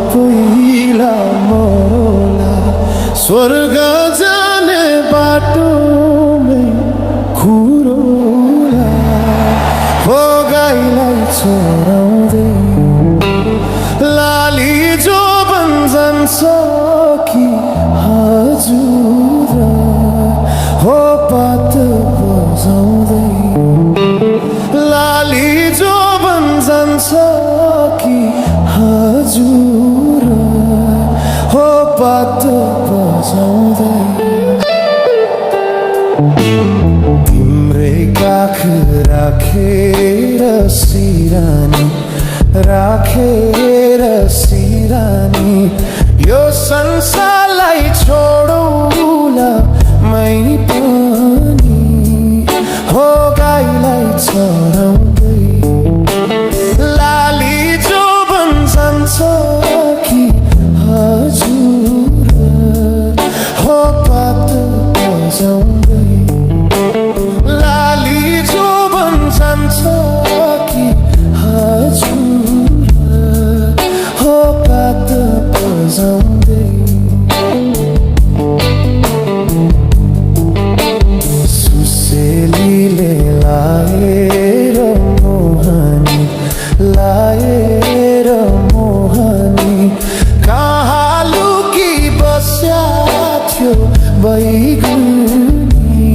पहिला मरौला स्वर्ग जाने बाटोमै खुरौला हो गाईलाई चराउँदै लाली जो जान्छ कि हजुर हो पात बजाउँदै लाली जो जान्छ कि हजुर हो पात बजाउँदै तिम्रै काख राखेर सिरानी यो संसारलाई छोडौला मै पनि हो गाईलाई चराउँदै लाली जो जान्छ कि हजुर हो पात बजाउँदै लाली जो जान्छ कि हजुर हो पात बजाउँदै सुसेलीले लाएर मोहनी कहाँ लुकी बस्या थियो बैगुनी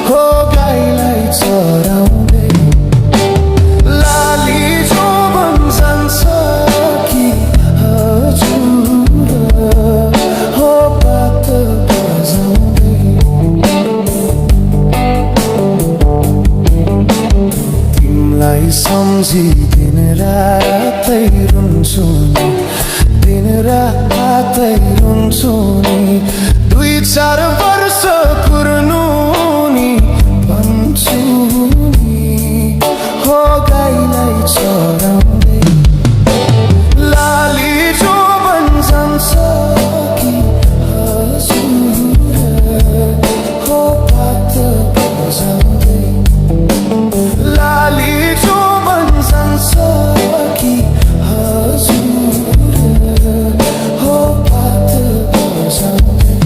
हो गाईलाई चराउँदै लाली जो जान्छ कि हजुर हो पात बजाउँदै तिमीलाई सम्झी दिन रातै रुन्छु नि 2-4 वर्ष पुर्नु नि भन्छु नि हो गाईलाई चराउँदै लाली जो जान्छ कि हजुर हो पात बजाउँदै लाली जो जान्छ कि हजुर हो पात बजाउँदै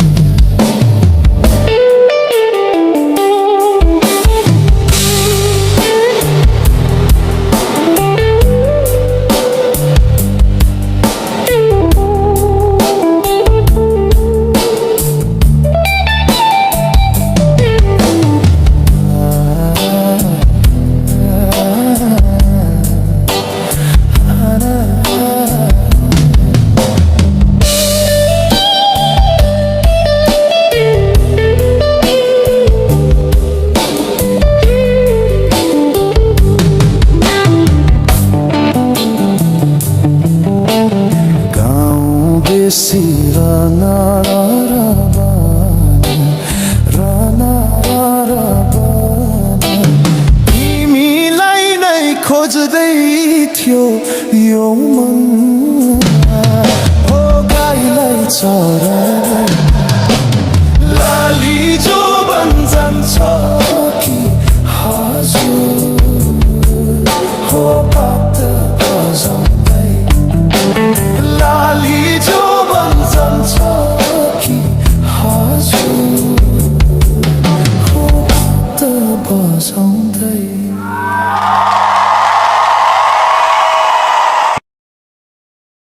तिमीलाई नै खोज्दै थियो यो मन हो गाईलाई चरा